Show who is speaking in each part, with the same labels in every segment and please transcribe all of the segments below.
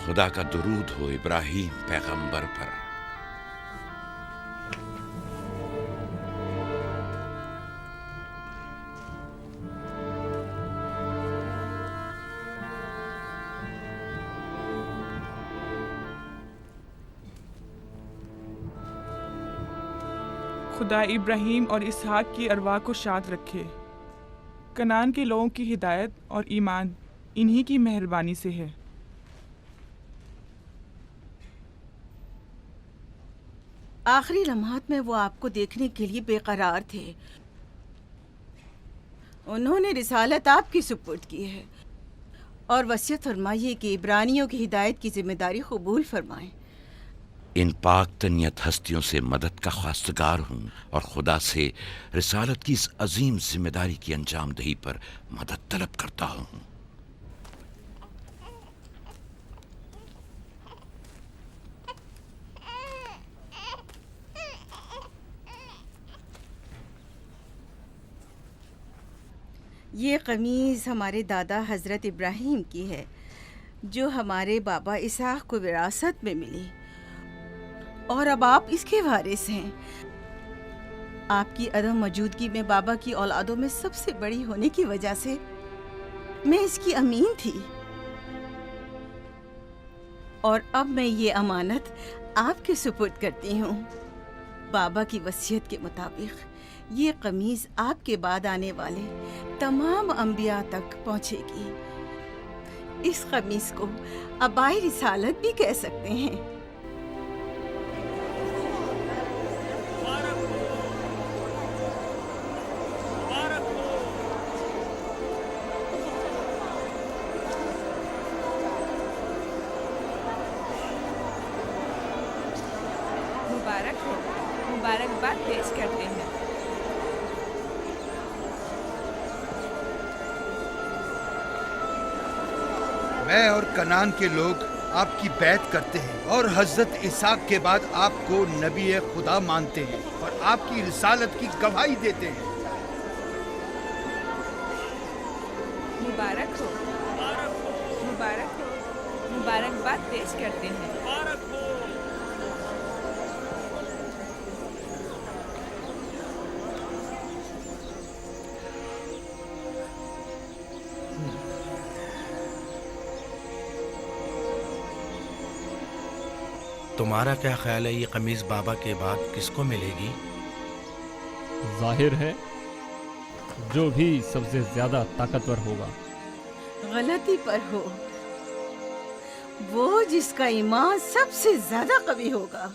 Speaker 1: खुदा का दुरूद हो इब्राहिम पैगंबर पर।
Speaker 2: खुदा इब्राहीम और इसहाक की अरवाह को शाद रखे। कनान के लोगों की हिदायत और ईमान इन्हीं की मेहरबानी से है।
Speaker 3: आखिरी लम्हात में वो आपको देखने के लिए बेकरार थे। उन्होंने रिसालत आपकी सुपुर्द की है और वसीयत फरमाइए कि इब्रानियों की हिदायत की जिम्मेदारी कबूल फरमाएं।
Speaker 1: इन पाक तनियत हस्तियों से मदद का ख्वास्तगार हूँ और खुदा से रिसालत की इस अजीम जिम्मेदारी की अंजाम दही पर मदद तलब करता हूँ।
Speaker 3: ये कमीज़ हमारे दादा हज़रत इब्राहीम की है, जो हमारे बाबा इसहाक को विरासत में मिली, और अब आप इसके वारिस हैं। आपकी अदम मौजूदगी में बाबा की औलादों में सबसे बड़ी होने की वजह से मैं इसकी अमीन थी, और अब मैं ये अमानत आपके सुपुर्द करती हूँ। बाबा की वसीयत के मुताबिक ये कमीज़ आपके बाद आने वाले तमाम अंबिया तक पहुँचेगी। इस कमीज़ को अबाई रिसालत भी कह सकते हैं।
Speaker 4: मुबारक हो, मुबारकबाद पेश करते हैं।
Speaker 5: मैं और कनान के लोग आपकी बैत करते हैं और हजरत इसहाक के बाद आपको नबी खुदा मानते हैं और आपकी रिसालत की गवाही देते हैं।
Speaker 4: मुबारक हो, मुबारक हो, मुबारकबाद पेश करते हैं।
Speaker 6: तुम्हारा क्या ख्याल है, ये कमीज बाबा के बाद किसको मिलेगी?
Speaker 7: जाहिर है जो भी सबसे ज्यादा ताकतवर होगा।
Speaker 3: गलती पर हो, वो जिसका ईमान सबसे ज्यादा कवी होगा।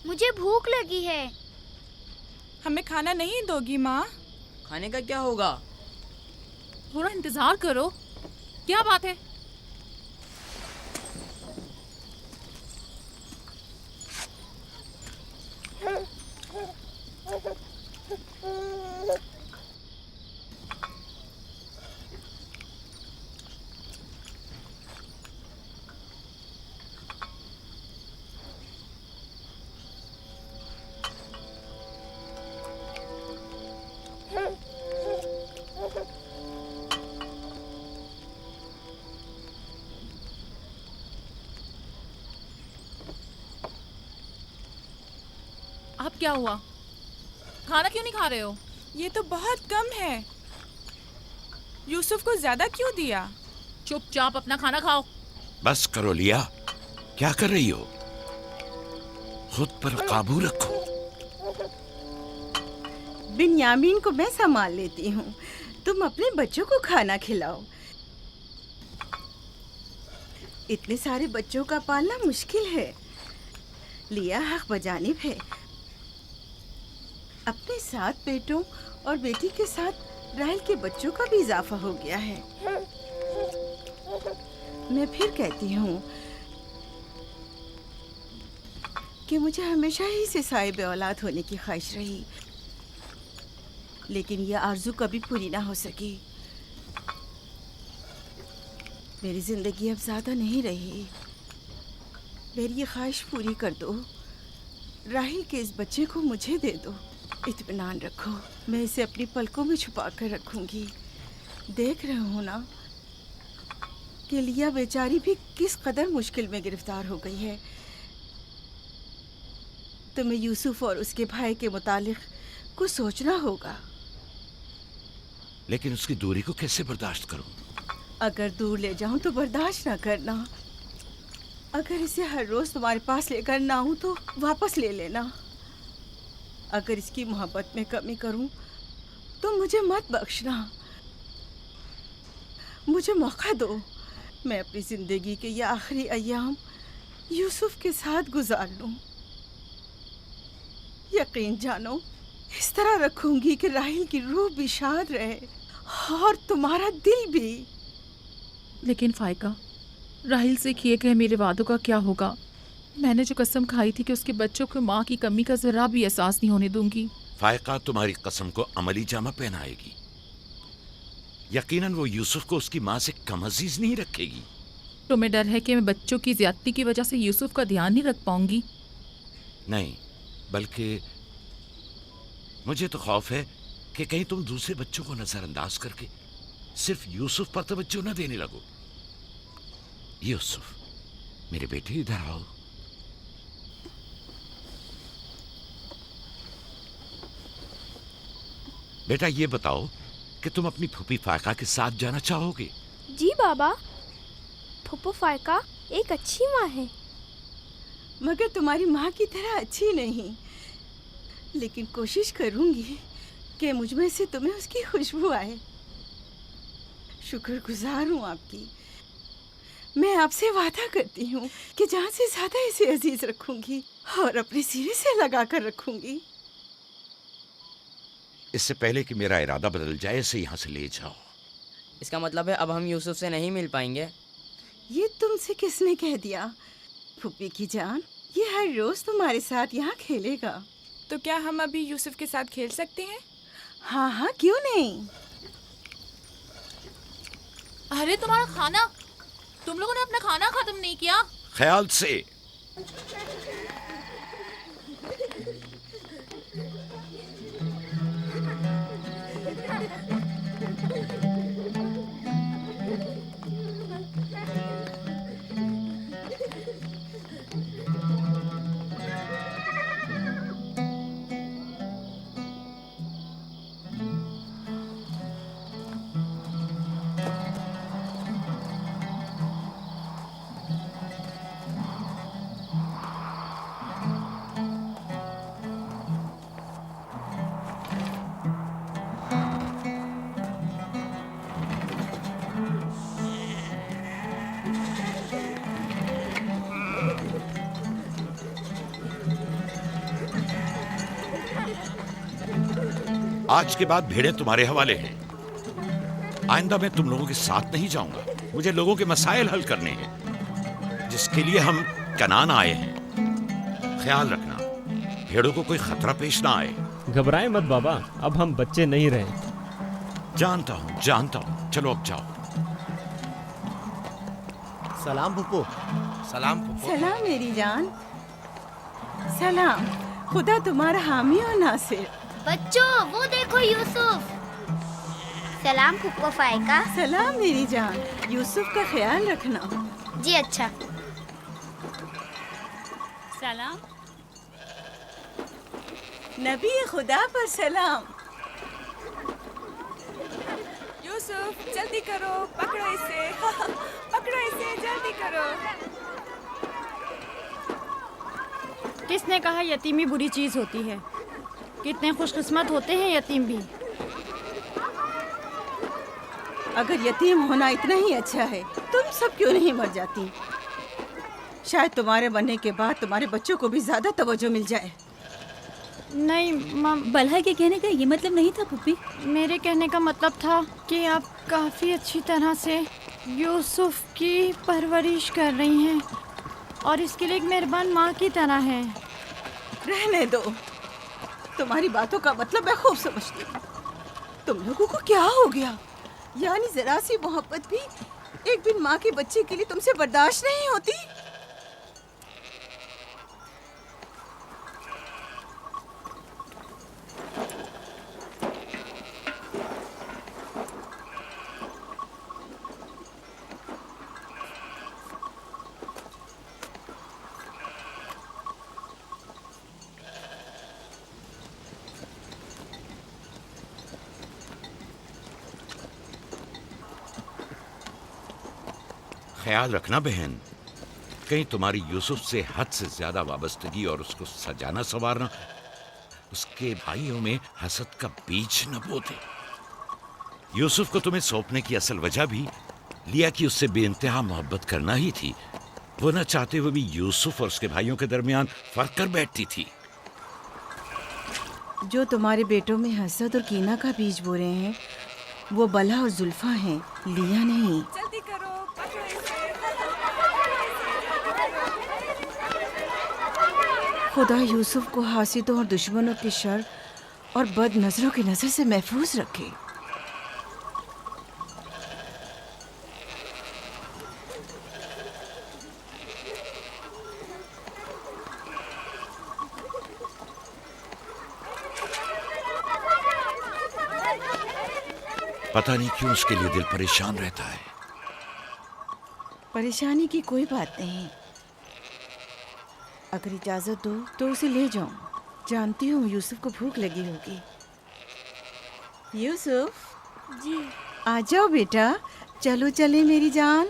Speaker 8: मुझे भूख लगी है।
Speaker 2: हमें खाना नहीं दोगी माँ?
Speaker 8: खाने का क्या होगा?
Speaker 9: थोड़ा इंतजार करो। क्या बात है? अब क्या हुआ? खाना क्यों नहीं खा रहे हो?
Speaker 2: ये तो बहुत कम है। यूसुफ को ज्यादा क्यों दिया?
Speaker 9: चुपचाप अपना खाना खाओ।
Speaker 1: बस करो लिया, क्या कर रही हो? खुद पर काबू रखो।
Speaker 3: बिन्यामीन को मैं संभाल लेती हूँ, तुम अपने बच्चों को खाना खिलाओ। इतने सारे बच्चों का पालना मुश्किल है। लिया हक बजानिब है। अपने 7 बेटों और बेटी के साथ राहेल के बच्चों का भी इजाफा हो गया है। मैं फिर कहती हूँ कि मुझे हमेशा ही से साहिब औलाद होने की ख्वाहिश रही, लेकिन यह आरज़ू कभी पूरी ना हो सकी। मेरी जिंदगी अब ज़्यादा नहीं रही। मेरी ये ख्वाहिश पूरी कर दो। राहिल के इस बच्चे को मुझे दे दो। इत्मीनान रखो, मैं इसे अपनी पलकों में छुपा कर रखूंगी। देख रहे हो ना कि लिया बेचारी भी किस कदर मुश्किल में गिरफ्तार हो गई है। तुम्हें यूसुफ और उसके भाई के मुतालिक कुछ सोचना होगा।
Speaker 1: लेकिन उसकी दूरी को कैसे बर्दाश्त करूं?
Speaker 3: अगर दूर ले जाऊं तो बर्दाश्त ना करना। अगर इसे हर रोज तुम्हारे पास लेकर ना आऊं तो वापस ले लेना। अगर इसकी मोहब्बत में कमी करूं तो मुझे मत बख्शना। मुझे मौका दो, मैं अपनी जिंदगी के ये आखिरी अय्याम यूसुफ के साथ गुजार लूं। यकीन जानो, इस तरह रखूंगी कि राहिल की रूह भी शाद रहे और तुम्हारा दिल भी।
Speaker 9: लेकिन फायका, राहिल से किए गए मेरे वादों का क्या होगा? मैंने जो कसम खाई थी कि उसके बच्चों को माँ की कमी का जरा भी एहसास नहीं होने दूंगी।
Speaker 1: फायका तुम्हारी कसम को अमली जामा पहनाएगी। यकीनन वो यूसुफ को उसकी माँ से कम अजीज नहीं रखेगी।
Speaker 9: तुम्हें डर है कि मैं बच्चों की ज्यादती की वजह से यूसुफ का ध्यान नहीं रख पाऊंगी?
Speaker 1: नहीं, बल्कि मुझे तो खौफ है कि कहीं तुम दूसरे बच्चों को नजरअंदाज करके सिर्फ यूसुफ पर तवज्जो न देने लगो। यूसुफ, मेरे बेटे इधर आओ। बेटा ये बताओ कि तुम अपनी फूफी फायका के साथ जाना चाहोगे?
Speaker 10: जी बाबा, फूफू फायका एक अच्छी माँ है।
Speaker 3: मगर तुम्हारी माँ की तरह अच्छी नहीं, लेकिन कोशिश करूंगी कि मुझ में से तुम्हें उसकी खुशबू आए। शुक्रगुजार हूँ आपकी। मैं आपसे वादा करती हूँ कि जान से ज्यादा इसे अजीज रखूंगी और अपने सीने से लगा कर रखूंगी।
Speaker 1: इससे पहले कि मेरा इरादा बदल जाए, इसे यहाँ से ले जाओ।
Speaker 8: इसका मतलब है अब हम यूसुफ से नहीं मिल पाएंगे?
Speaker 3: ये तुमसे किसने कह दिया? फूफी की जान, ये हर रोज तुम्हारे साथ यहाँ खेलेगा।
Speaker 2: तो क्या हम अभी यूसुफ के साथ खेल सकते हैं?
Speaker 3: हाँ हाँ, क्यों नहीं।
Speaker 9: अरे तुम्हारा खाना, तुम लोगों ने अपना खाना खत्म नहीं किया?
Speaker 1: ख्याल से। आज के बाद भेड़ें तुम्हारे हवाले हैं। आइंदा मैं तुम लोगों के साथ नहीं जाऊंगा। मुझे लोगों के मसाइल हल करने हैं, जिसके लिए हम कनान आए हैं। ख्याल रखना भेड़ों को कोई खतरा पेश ना आए।
Speaker 7: घबराए मत बाबा, अब हम बच्चे नहीं रहे।
Speaker 1: जानता हूँ। चलो अब जाओ।
Speaker 6: सलाम फुप्पो। सलाम फुप्पो।
Speaker 3: सलाम मेरी जान। सलाम। खुदा तुम्हारा हामी हो नासिर।
Speaker 10: बच्चों वो देखो यूसुफ। सलाम फुप्पो फाइका।
Speaker 3: सलाम मेरी जान। यूसुफ का ख्याल रखना।
Speaker 10: जी अच्छा।
Speaker 4: सलाम।
Speaker 3: नबी खुदा पर सलाम।
Speaker 4: यूसुफ जल्दी करो, पकड़ो इसे। पकड़ो इसे, जल्दी करो।
Speaker 11: किसने कहा यतीमी बुरी चीज होती है? कितने खुशकिस्मत होते हैं यतीम भी।
Speaker 3: अगर यतीम होना इतना ही अच्छा है, तुम सब क्यों नहीं मर जाती? शायद तुम्हारे बनने के बाद तुम्हारे बच्चों को भी ज्यादा तवज्जो मिल जाए।
Speaker 11: नहीं मम,
Speaker 12: बलहा के कहने का ये मतलब नहीं था पुप्पी।
Speaker 11: मेरे कहने का मतलब था कि आप काफ़ी अच्छी तरह से यूसुफ की परवरिश कर रही हैं और इसके लिए एक मेहरबान माँ की तरह हैं।
Speaker 3: रहने दो, तुम्हारी बातों का मतलब मैं खूब समझती हूँ। तुम लोगों को क्या हो गया? यानी जरा सी मोहब्बत भी एक बिन माँ के बच्चे के लिए तुमसे बर्दाश्त नहीं होती?
Speaker 1: ख्याल रखना बहन, कहीं तुम्हारी यूसुफ से हद से ज्यादा वाबस्तगी और उसको सजाना संवारना उसके भाइयों में हसद का बीज न बो दे। यूसुफ को तुम्हें सौंपने की असल वजह भी लिया कि उससे बेइंतहा मोहब्बत करना ही थी। वो न चाहते हुए भी यूसुफ और उसके भाइयों के दरमियान फर्क कर बैठती थी।
Speaker 3: जो तुम्हारे बेटों में हसद और कीना का बीज बो रहे हैं, वो बला और जुल्फा हैं, लिया नहीं।
Speaker 4: जल्दी करो, पकड़ो इसे।
Speaker 3: खुदा यूसुफ को हासिदों और दुश्मनों के शर और बद नजरों की नजर से महफूज रखे।
Speaker 1: पता नहीं क्यों उसके लिए दिल परेशान रहता है।
Speaker 3: परेशानी की कोई बात नहीं। अगर इजाजत दो तो उसे ले जाऊं। जानती हूँ यूसुफ को भूख लगी होगी। यूसुफ
Speaker 10: जी।
Speaker 3: आ जाओ बेटा, चलो चले मेरी जान।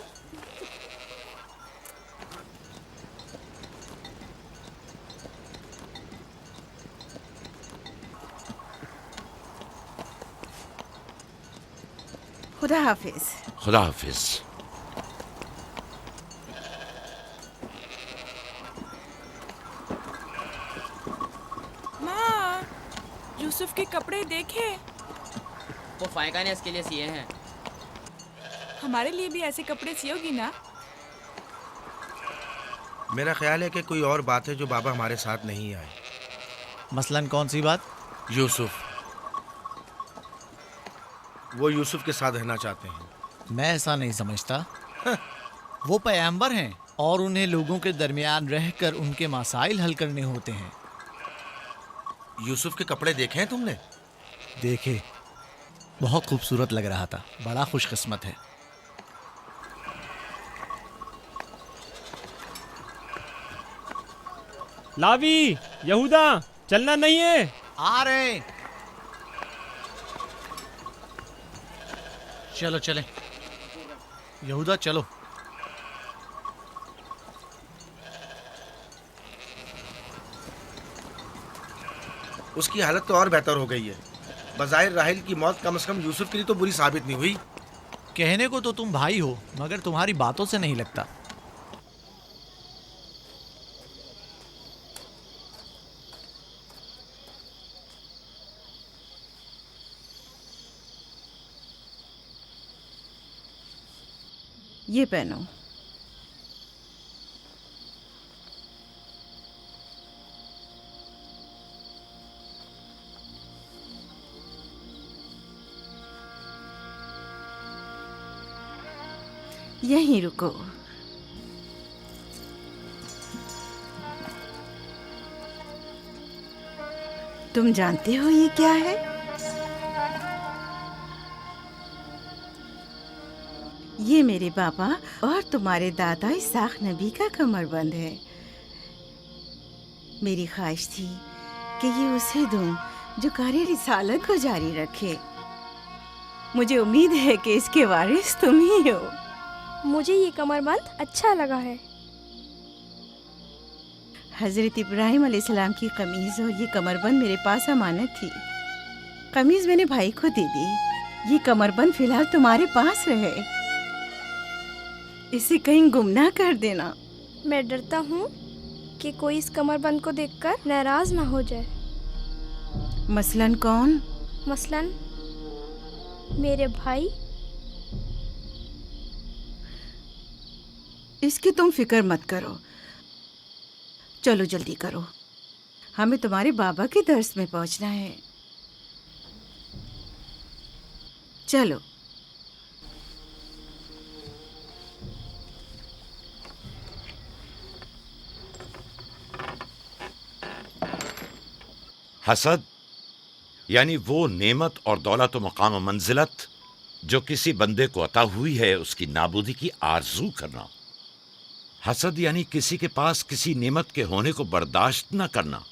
Speaker 3: खुदा हाफिज।
Speaker 1: खुदा हाफिज।
Speaker 4: माँ, यूसुफ के कपड़े देखे।
Speaker 8: वो फायका ने इसके लिए सिए हैं।
Speaker 4: हमारे लिए भी ऐसे कपड़े सियोगी ना?
Speaker 6: मेरा ख्याल है कि कोई और बात है जो बाबा हमारे साथ नहीं आए।
Speaker 13: मसलन कौन सी बात?
Speaker 6: यूसुफ। वो यूसुफ के साथ रहना चाहते हैं।
Speaker 13: मैं ऐसा नहीं समझता। वो पैगंबर हैं और उन्हें लोगों के दरमियान रहकर उनके मसाइल हल करने होते हैं।
Speaker 6: यूसुफ के कपड़े देखे हैं तुमने?
Speaker 13: देखे, बहुत खूबसूरत लग रहा था। बड़ा खुशकिस्मत है।
Speaker 7: लावी, यहूदा, चलना नहीं है।
Speaker 13: आ रहे। चलो चले यहूदा, चलो।
Speaker 6: उसकी हालत तो और बेहतर हो गई है। बज़ाहिर राहिल की मौत कम से कम यूसुफ के लिए तो बुरी साबित नहीं हुई।
Speaker 13: कहने को तो तुम भाई हो, मगर तुम्हारी बातों से नहीं लगता।
Speaker 3: ये पहनो। यहीं रुको। तुम जानते हो ये क्या है? ये मेरे पापा और तुम्हारे दादा इसाक नबी का कमरबंद है। मेरी ख्वाहिश थी कि ये उसे दूं जो कार्य रिसालत को जारी रखे। मुझे उम्मीद है कि इसके वारिस तुम ही हो।
Speaker 10: मुझे ये कमरबंद अच्छा लगा है।
Speaker 3: हज़रत इब्राहिम अलैहिस्सलाम की कमीज़ और ये कमरबंद मेरे पास अमानत थी। कमीज़ मैंने भाई को दे दी। ये कमरबंद फिलहाल तुम्हारे पास रहे। इसे कहीं गुम ना कर देना।
Speaker 10: मैं डरता हूँ कि कोई इस कमरबंद को देखकर नाराज ना हो जाए।
Speaker 3: मसलन कौन?
Speaker 10: मसलन मेरे भाई।
Speaker 3: इसकी तुम फिक्र मत करो। चलो जल्दी करो, हमें तुम्हारे बाबा के दर्स में पहुंचना है। चलो।
Speaker 1: हसद यानी वो नेमत और दौलत व मकाम व मंजिलत जो किसी बंदे को अता हुई है, उसकी नाबूदी की आरजू करना। हसद यानी किसी के पास किसी नेमत के होने को बर्दाश्त न करना।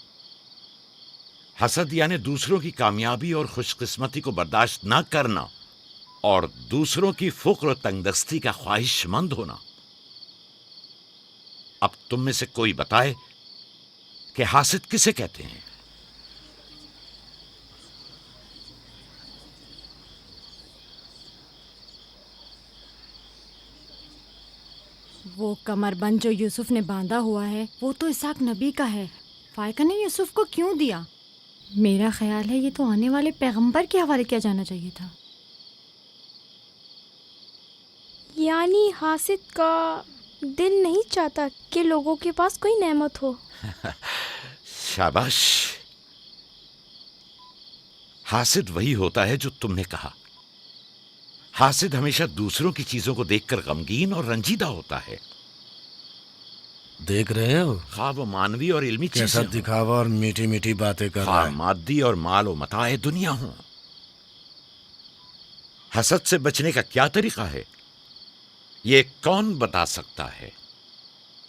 Speaker 1: हसद यानी दूसरों की कामयाबी और खुशकिस्मती को बर्दाश्त न करना और दूसरों की फुक्र और तंगदस्ती का ख्वाहिशमंद होना। अब तुम में से कोई बताए कि हासिद किसे कहते हैं?
Speaker 11: वो कमरबंद जो यूसुफ ने बांधा हुआ है वो तो इसाक नबी का है। फायका ने यूसुफ को क्यों दिया? मेरा ख्याल है ये तो आने वाले पैगंबर के हवाले किया जाना चाहिए था।
Speaker 10: यानी हासिद का दिल नहीं चाहता कि लोगों के पास कोई नेमत हो।
Speaker 1: शाबाश। हासिद वही होता है जो तुमने कहा। हासिद हमेशा दूसरों की चीजों को देखकर गमगीन और रंजीदा होता है।
Speaker 6: देख रहे हो
Speaker 1: खा वो मानवी और इल्मी
Speaker 6: कैसा
Speaker 1: चीजें
Speaker 6: दिखावा और मीठी मीठी बातें कर रहा है।
Speaker 1: मादी और माल और मताए दुनिया हो। हसद से बचने का क्या तरीका है, ये कौन बता सकता है?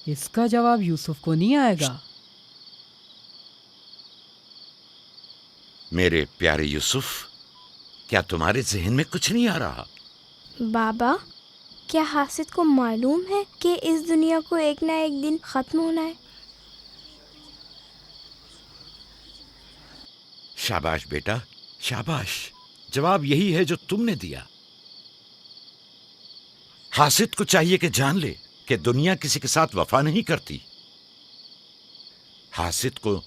Speaker 14: इसका जवाब यूसुफ को नहीं आएगा।
Speaker 1: मेरे प्यारे यूसुफ, क्या तुम्हारे जहन में कुछ नहीं आ रहा?
Speaker 10: बाबा, क्या हासिद को मालूम है कि इस दुनिया को एक ना एक दिन खत्म होना है?
Speaker 1: शाबाश बेटा, शाबाश। जवाब यही है जो तुमने दिया। हासिद को चाहिए कि जान ले कि दुनिया किसी के साथ वफा नहीं करती। हासिद को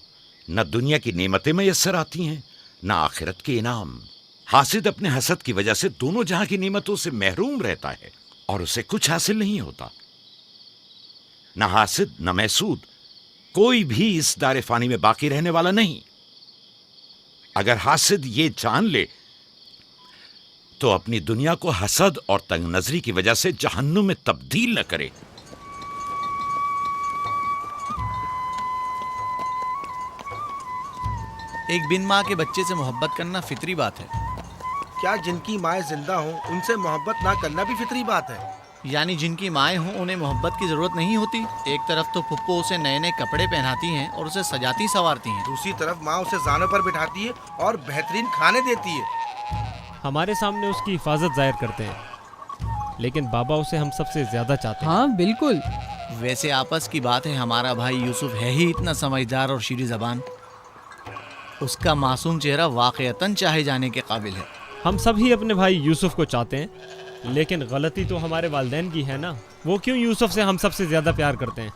Speaker 1: न दुनिया की नेमतें मयस्सर आती हैं, न आखिरत के इनाम। हासिद अपने हसद की वजह से दोनों जहां की नेमतों से महरूम रहता है और उसे कुछ हासिल नहीं होता। न हासिद न महसूद, कोई भी इस दारे फानी में बाकी रहने वाला नहीं। अगर हासिद ये जान ले तो अपनी दुनिया को हसद और तंग नजरी की वजह से जहन्नुम में तब्दील न करे।
Speaker 13: एक बिन माँ के बच्चे से मोहब्बत करना फितरी बात है।
Speaker 6: क्या जिनकी माएँ जिंदा हों उनसे मोहब्बत ना करना भी फितरी बात है?
Speaker 13: यानी जिनकी माएँ हों उन्हें मोहब्बत की जरूरत नहीं होती। एक तरफ तो पुप्पो उसे नए नए कपड़े पहनाती हैं और उसे सजाती संवारती हैं,
Speaker 6: दूसरी तरफ माँ उसे जानों पर बिठाती है और बेहतरीन खाने देती है।
Speaker 7: हमारे सामने उसकी हिफाजत जाहिर करते हैं, लेकिन बाबा उसे हम सबसे ज्यादा चाहते हैं।
Speaker 14: हाँ बिल्कुल।
Speaker 13: वैसे आपस की बात है, हमारा भाई यूसुफ है ही इतना समझदार और शीरी ज़बान। उसका मासूम चेहरा वाक़यतन चाहे जाने के काबिल है।
Speaker 7: हम सब ही अपने भाई यूसुफ को चाहते हैं, लेकिन गलती तो हमारे वालिदैन की है ना। वो क्यों यूसुफ से हम सबसे ज्यादा प्यार करते हैं?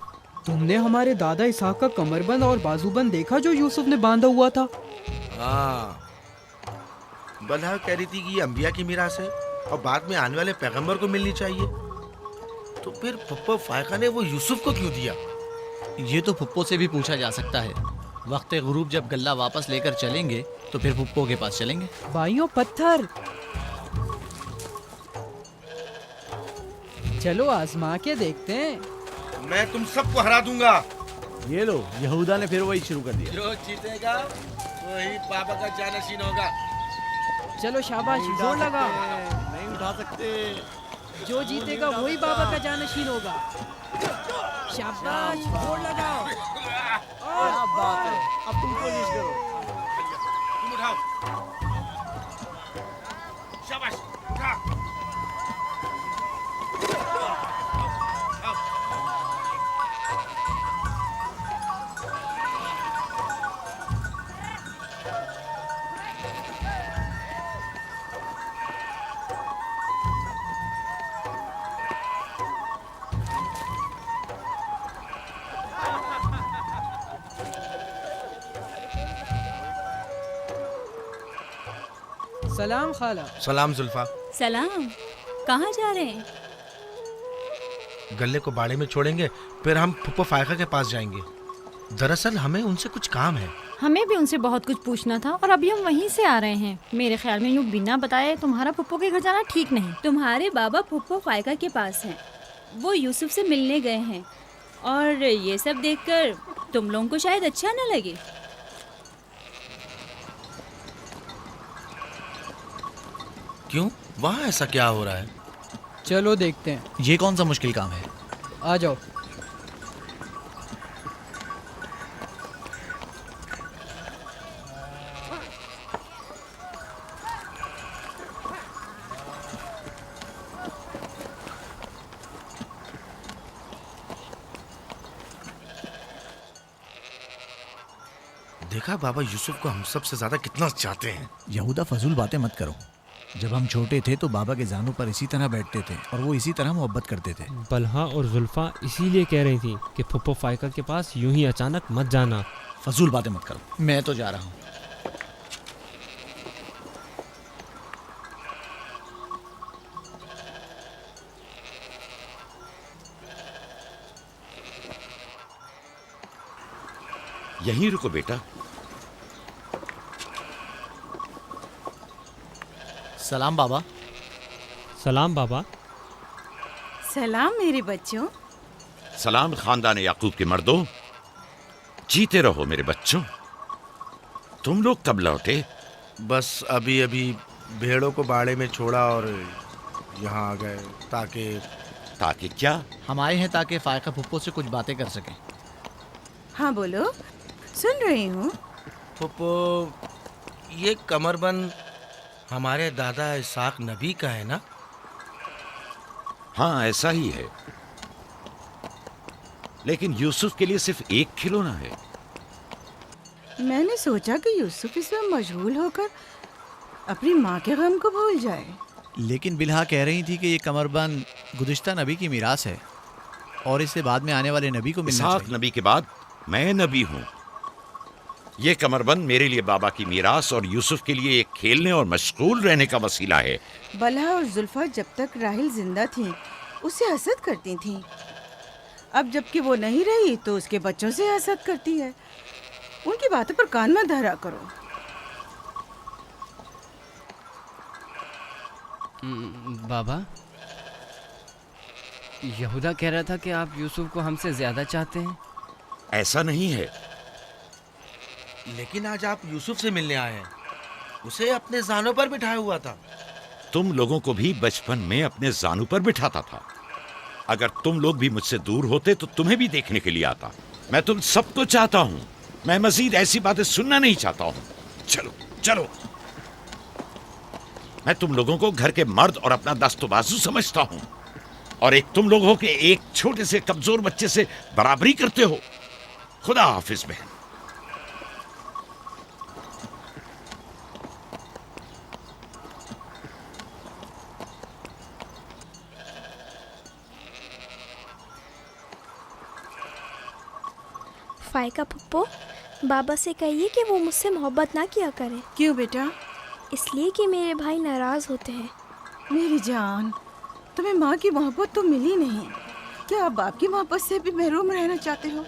Speaker 14: तुमने हमारे दादा इसाक का कमरबंद और बाजूबंद देखा जो यूसुफ ने बांधा हुआ था?
Speaker 6: हाँ, बल्हा कह रही थी कि ये अंबिया की मीरास है और बाद में आने वाले पैगंबर को मिलनी चाहिए। तो फिर फुप्पो फायका ने वो यूसुफ को क्यों दिया?
Speaker 13: ये तो फुप्पो से भी पूछा जा सकता है। वक्त गुरूब जब गल्ला वापस लेकर चलेंगे तो फिर फुप्पो के पास चलेंगे।
Speaker 14: भाइयों पत्थर, चलो आजमा के देखते हैं।
Speaker 6: मैं तुम सबको हरा दूंगा।
Speaker 15: ये लो, यहूदा ने फिर वही शुरू कर दिया।
Speaker 6: जो जीतेगा वही पापा का जानशीन होगा।
Speaker 14: चलो शाबाश, जोर लगा।
Speaker 15: नहीं उठा सकते।
Speaker 14: जो जीतेगा वही बाबा का जानशीन होगा। शाबाश, जोर लगाओ।
Speaker 15: क्या बात है, अब तुम कोशिश करो।
Speaker 6: तुम उठाओ। शाबाश, उठा।
Speaker 14: सलाम खाला।
Speaker 6: सलाम जुल्फा।
Speaker 12: सलाम। कहाँ जा रहे हैं?
Speaker 6: गल्ले को बाड़े में छोड़ेंगे, फिर हम फुप्पो फायका के पास जाएंगे। दरअसल हमें उनसे कुछ काम है।
Speaker 11: हमें भी उनसे बहुत कुछ पूछना था और अभी हम वहीं से आ रहे हैं। मेरे ख्याल में यूँ बिना बताए तुम्हारा फुप्पो के घर जाना ठीक नहीं।
Speaker 12: तुम्हारे बाबा फुप्पो फायका के पास हैं। वो यूसुफ से मिलने गए हैं और ये सब देखकर तुम लोगों को शायद अच्छा न लगे।
Speaker 6: क्यों? वहाँ ऐसा क्या हो रहा है?
Speaker 14: चलो देखते हैं।
Speaker 13: ये कौन सा मुश्किल काम है?
Speaker 14: आ जाओ।
Speaker 6: देखा बाबा यूसुफ को हम सबसे ज्यादा कितना चाहते हैं।
Speaker 13: यहूदा फजूल बातें मत करो। जब हम छोटे थे तो बाबा के जानों पर इसी तरह बैठते थे और वो इसी तरह मोहब्बत करते थे।
Speaker 7: बलहा और जुल्फा इसीलिए कह रही थी कि फुप्पो फायका के पास यूं ही अचानक मत जाना।
Speaker 13: फजूल बातें मत करो, मैं तो जा रहा हूँ।
Speaker 1: यहीं रुको बेटा।
Speaker 13: सलाम बाबा।
Speaker 7: सलाम बाबा।
Speaker 3: सलाम मेरे बच्चों।
Speaker 1: सलाम खानदान याकूब के मर्दों। जीते रहो मेरे बच्चों। तुम लोग कब लौटे?
Speaker 6: बस अभी अभी भेड़ों को बाड़े में छोड़ा और यहाँ आ गए।
Speaker 1: ताकि क्या?
Speaker 13: हम आए हैं ताकि फायका फुप्पो से कुछ बातें कर सकें।
Speaker 3: हाँ बोलो, सुन रही हूँ।
Speaker 6: फुप्पो, ये कमरबंद हमारे दादा इसाक नबी का है ना?
Speaker 1: हाँ ऐसा ही है, लेकिन यूसुफ के लिए सिर्फ एक खिलौना है।
Speaker 3: मैंने सोचा कि यूसुफ इसमें मशगूल होकर अपनी माँ के गम को भूल जाए।
Speaker 13: लेकिन बिलहा कह रही थी कि ये कमरबंद गुज़िश्ता नबी की मीरास है और इसे बाद में आने वाले नबी को मिलना चाहिए।
Speaker 1: इसाक नबी के बाद मैं नबी हूँ। ये कमरबंद मेरे लिए बाबा की मीरास और यूसुफ के लिए एक खेलने और मशगूल रहने का वसीला है।
Speaker 3: बलहा और जुल्फा जब तक राहिल जिंदा थी उसे हसद करती थीं। अब जबकि वो नहीं रही तो उसके बच्चों से हसद करती है। उनकी बातों पर कान मत धरा करो।
Speaker 16: बाबा, यहूदा कह रहा था कि आप यूसुफ को हमसे ज्यादा चाहते हैं।
Speaker 1: ऐसा नहीं है।
Speaker 6: लेकिन आज आप यूसुफ से मिलने आए हैं। उसे अपने जानों पर बिठाया हुआ था।
Speaker 1: तुम लोगों को भी बचपन में अपने जानों पर बिठाता था। अगर तुम लोग भी मुझसे दूर होते तो तुम्हें भी देखने के लिए आता। मैं तुम सबको चाहता हूँ। मैं मजीद ऐसी बातें सुनना नहीं चाहता हूँ। चलो चलो। मैं तुम लोगों को घर के मर्द और अपना दस्तबाजू समझता हूँ, और एक तुम लोग हो के एक छोटे से कमजोर बच्चे से बराबरी करते हो। खुदा हाफिज बहन।
Speaker 10: फायका फुप्पो, बाबा से कहिए कि वो मुझसे मोहब्बत ना किया करे।
Speaker 3: क्यों बेटा?
Speaker 10: इसलिए कि मेरे भाई नाराज होते हैं।
Speaker 3: मेरी जान, तुम्हें माँ की मोहब्बत तो मिली नहीं। क्या आप बाप की मोहब्बत से भी महरूम रहना चाहते हो?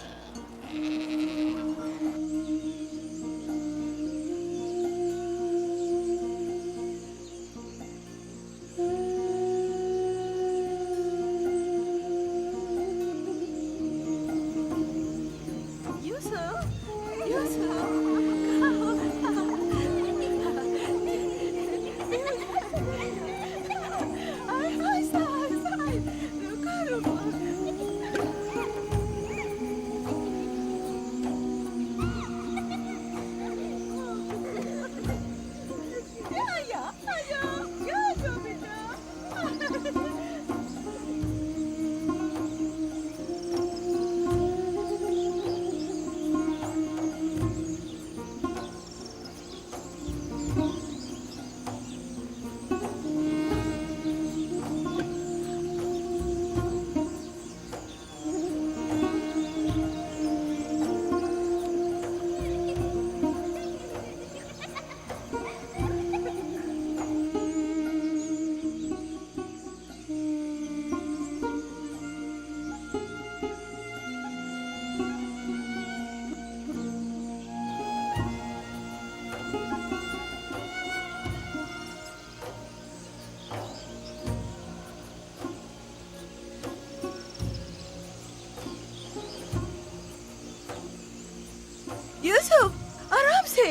Speaker 3: यूसुफ, आराम से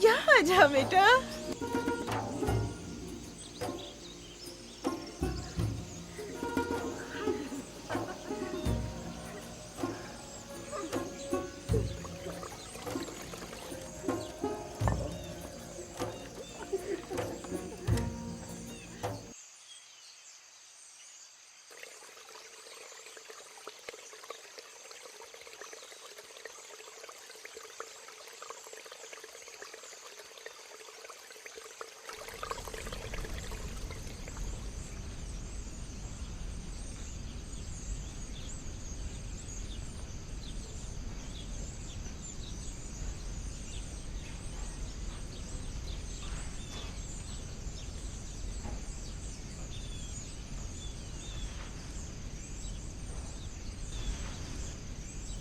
Speaker 3: यहाँ आ जा बेटा।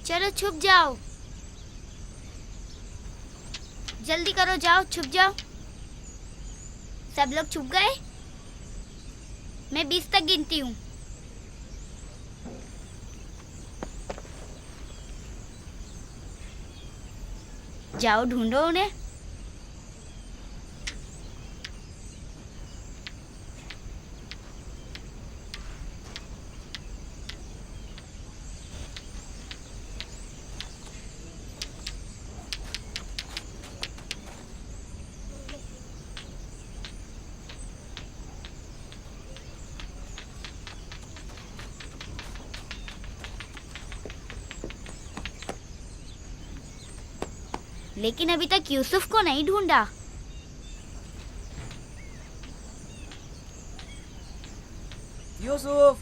Speaker 17: चलो छुप जाओ, जल्दी करो, जाओ छुप जाओ। सब लोग छुप गए? मैं 20 तक गिनती हूँ। जाओ ढूंढो उन्हें। लेकिन अभी तक यूसुफ को नहीं ढूंढा।
Speaker 8: यूसुफ,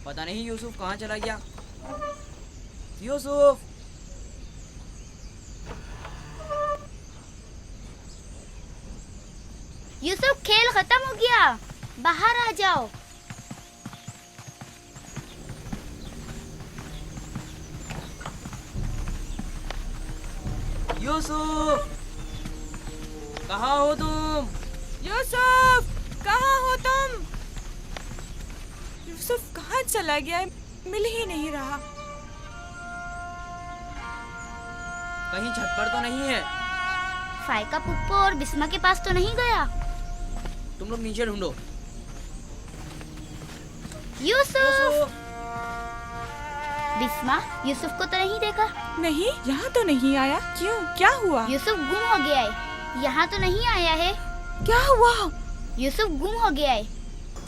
Speaker 8: पता नहीं यूसुफ कहाँ चला गया। यूसुफ,
Speaker 17: यूसुफ खेल खत्म हो गया, बाहर आ जाओ।
Speaker 8: यूसुफ, कहाँ हो तुम?
Speaker 4: यूसुफ, कहाँ हो तुम? यूसुफ कहाँ चला गया है? मिल ही नहीं रहा।
Speaker 8: कहीं छत पर तो नहीं है?
Speaker 17: फाइका पुप्पो और बिस्मा के पास तो नहीं गया?
Speaker 8: तुम लोग नीचे ढूंढो।
Speaker 17: यूसुफ! बिस्मा, यूसुफ को तो नहीं देखा?
Speaker 4: नहीं, यहाँ तो नहीं आया। क्यों, क्या हुआ?
Speaker 17: यूसुफ गुम हो गया है, यहाँ तो नहीं आया है।
Speaker 3: क्या हुआ?
Speaker 17: यूसुफ गुम हो गया है।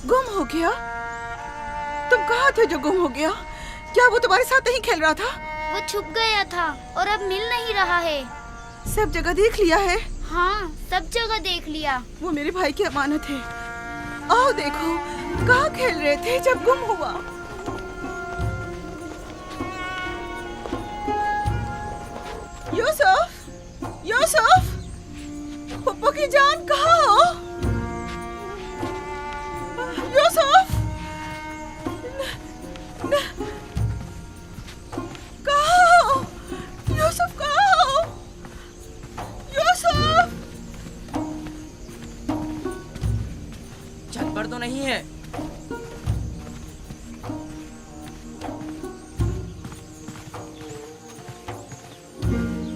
Speaker 3: गुम हो गया? तुम कहाँ थे जो गुम हो गया? क्या वो तुम्हारे साथ नहीं खेल रहा था?
Speaker 17: वो छुप गया था और अब मिल नहीं रहा है।
Speaker 3: सब जगह देख लिया है?
Speaker 17: हाँ, सब जगह देख लिया।
Speaker 3: वो मेरे भाई की अमानत है। आओ देखो, कहाँ खेल रहे थे जब गुम हुआ? यूसुफ, यूसुफ, पप्पू की जान कहाँ हो? यूसुफ,
Speaker 8: पर तो नहीं है।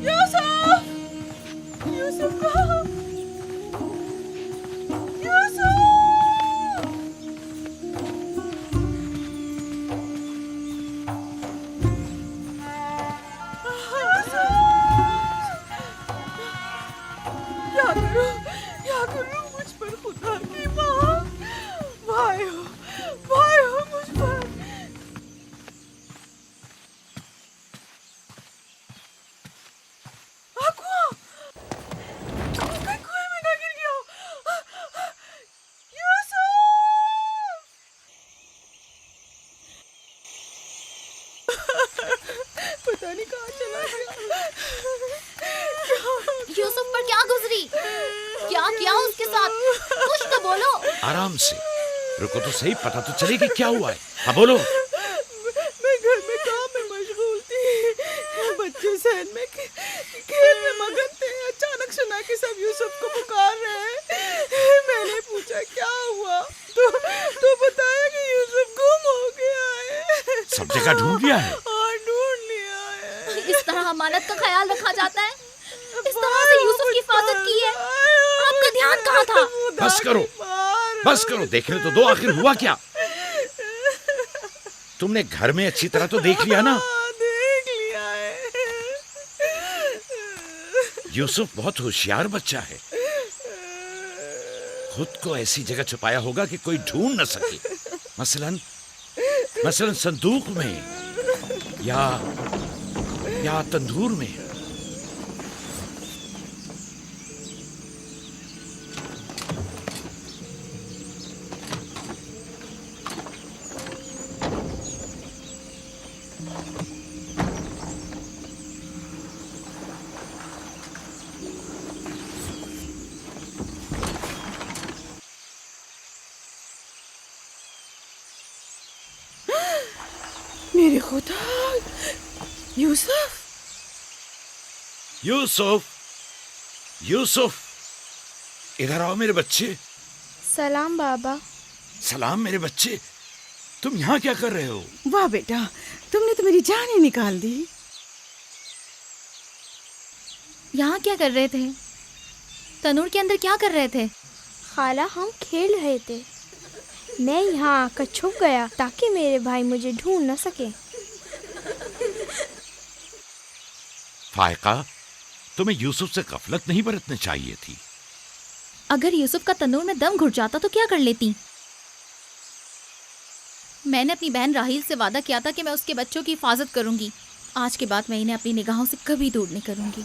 Speaker 4: यूसुफ! यूसुफ कहाँ? यूसुफ! क्या करूं मुझ पर खुदा की माँ, भाई हो मुझ पर। मैं कुएं में ना गिर गया। यूसुफ! पता नहीं कहाँ चला गया।
Speaker 18: यूसुफ पर क्या गुजरी? क्या किया उसके साथ? कुछ तो बोलो।
Speaker 1: आराम से रुको तो सही, पता तो चले कि क्या हुआ है। हाँ बोलो।
Speaker 3: मैं घर में काम में मशगूल थी, बच्चे सहन में खेल में मगन थे। अचानक सुना कि सब यूसुफ को पुकार रहे हैं। मैंने पूछा क्या हुआ, तो बताया कि यूसुफ गुम हो गया है।
Speaker 1: सब जगह ढूंढ लिया है?
Speaker 3: हाँ, ढूंढ लिया है।
Speaker 18: इस तरह अमानत का ख्याल रखा जाता है? इस तरह से यूसुफ की हिफाजत की है? आपका ध्यान कहाँ था?
Speaker 1: बस करो, देखने तो दो, आखिर हुआ क्या? तुमने घर में अच्छी तरह तो देख लिया ना?
Speaker 3: देख लिया है।
Speaker 1: यूसुफ बहुत होशियार बच्चा है, खुद को ऐसी जगह छुपाया होगा कि कोई ढूंढ न सके। मसलन संदूक में या तंदूर में।
Speaker 3: मेरे खुदा, यूसुफ!
Speaker 1: यूसुफ, इधर आओ मेरे बच्चे।
Speaker 10: सलाम बाबा।
Speaker 1: सलाम मेरे बच्चे, तुम यहाँ क्या कर रहे हो?
Speaker 3: वाह बेटा, तुमने तो मेरी जान ही निकाल दी।
Speaker 18: यहाँ क्या कर रहे थे? तनूर के अंदर क्या कर रहे थे?
Speaker 10: खाला, हम खेल रहे थे। मैं यहाँ आकर छुप गया ताकि मेरे भाई मुझे ढूंढ न सके।
Speaker 1: फायका, तुम्हें यूसुफ से गफलत नहीं बरतनी चाहिए थी।
Speaker 18: अगर यूसुफ का तनूर में दम घुट जाता तो क्या कर लेती? मैंने अपनी बहन राहील से वादा किया था कि मैं उसके बच्चों की हिफाजत करूंगी। आज के बाद मैं इन्हें अपनी निगाहों से कभी दूर नहीं करूंगी।